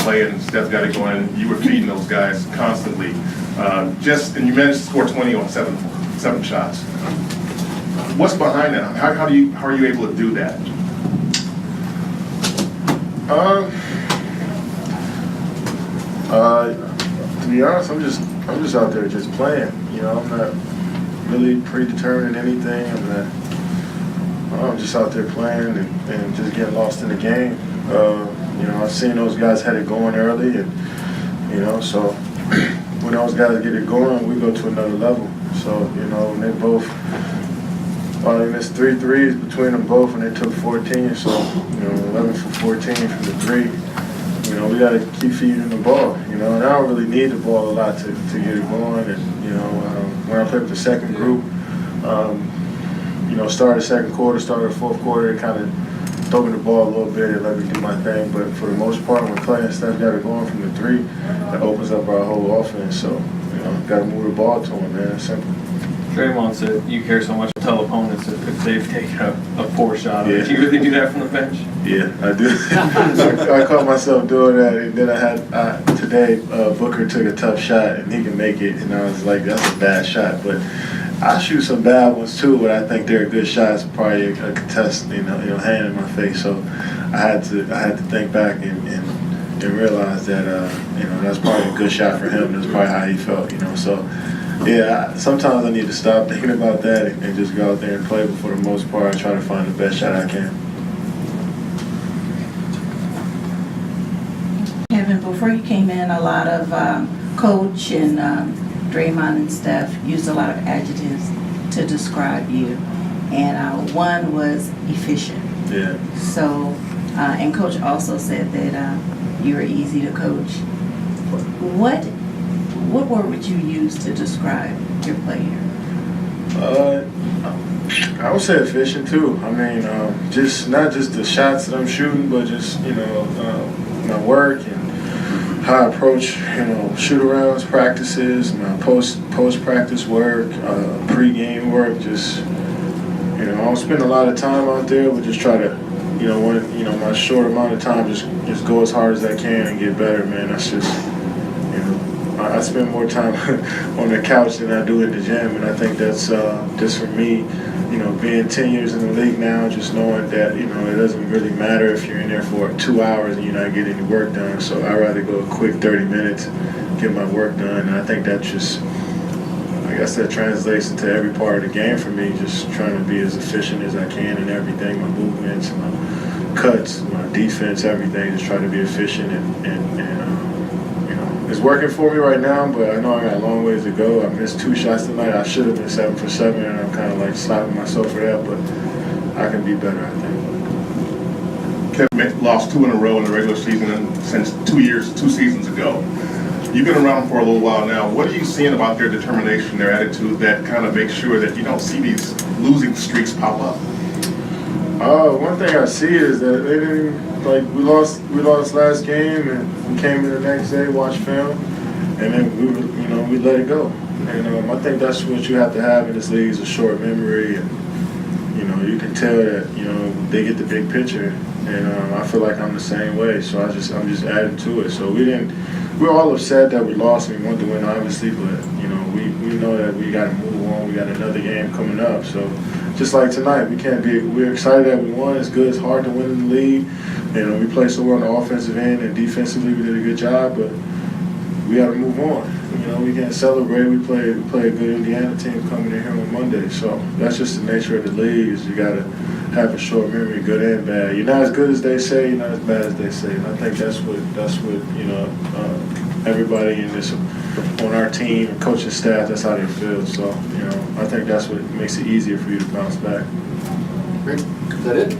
play and Steph got it going, you were feeding those guys constantly. And you managed to score 20 on seven shots. What's behind that? How are you able to do that? To be honest, I'm just out there just playing. You know, I'm not really predetermining anything. I'm just out there playing and just getting lost in the game. You know, I've seen those guys had it going early, and you know, so when those guys get it going, we go to another level. So you know, when they both, they missed 3 threes between them both, and they took 14. So you know, 11 for 14 from the 3. You know, we got to keep feeding the ball. You know, and I don't really need the ball a lot to get it going. And you know, when I played with the second group, you know, started the second quarter, started the fourth quarter, it kind of throw me the ball a little bit and let me do my thing. But for the most part, when Clay and Steph got it going from the 3, that opens up our whole offense. So, you know, got to move the ball to them, man. It's simple. Draymond said you care so much to tell opponents if they've taken a poor shot. Yeah. Did you really do that from the bench? Yeah, I do. I caught myself doing that, and then I had today Booker took a tough shot and he can make it, and I was like, that's a bad shot. But I shoot some bad ones too, but I think they're good shots. Probably a contest, you know, hand in my face. So I had to think back and realize that you know, that's probably a good shot for him. That's probably how he felt, you know. So yeah, sometimes I need to stop thinking about that and just go out there and play. But for the most part, I try to find the best shot I can. Kevin, before you came in, a lot of Coach and Draymond and Steph used a lot of adjectives to describe you, and one was efficient. Yeah. So, and Coach also said that you were easy to coach. What word would you use to describe your play here? I would say efficient too. I mean, just not just the shots that I'm shooting, but just, you know, my work and how I approach, you know, shoot-arounds, practices, my post-practice work, pre-game work. Just, you know, I don't spend a lot of time out there, but just try to, you know, my short amount of time, just go as hard as I can and get better, man. That's just, you know, I spend more time on the couch than I do in the gym, and I think that's just for me, you know, being 10 years in the league now, just knowing that, you know, it doesn't really matter if you're in there for 2 hours and you're not getting any work done. So I'd rather go a quick 30 minutes, get my work done. And I think that just, I guess that translates into every part of the game for me, just trying to be as efficient as I can in everything, my movements, my cuts, my defense, everything, just try to be efficient and you know, it's working for me right now, but I know I got a long ways to go. I missed 2 shots tonight. I should have been 7 for 7, and I'm kind of like slapping myself for that, but I can be better, I think. Kevin lost 2 in a row in the regular season since 2 seasons ago. You've been around for a little while now. What are you seeing about their determination, their attitude that kind of makes sure that you don't see these losing streaks pop up? One thing I see is that they didn't, like, we lost last game, and we came in the next day, watched film, and then we let it go. And I think that's what you have to have in this league, is a short memory, and you know, you can tell that, you know, they get the big picture, and I feel like I'm the same way. So I'm just adding to it. So we're all upset that we lost and we want to win, obviously, but you know, we know that we got to move on. We got another game coming up, so. Just like tonight, we're excited that we won. It's good, it's hard to win in the league. You know, we played so well on the offensive end, and defensively we did a good job, but we got to move on. You know, we can't celebrate. We play a good Indiana team coming in here on Monday. So that's just the nature of the league, is you got to have a short memory, good and bad. You're not as good as they say, you're not as bad as they say. And I think that's what you know, everybody in this, on our team, coaching staff, that's how they feel. So, you know, I think that's what makes it easier for you to bounce back. Great. Is that it?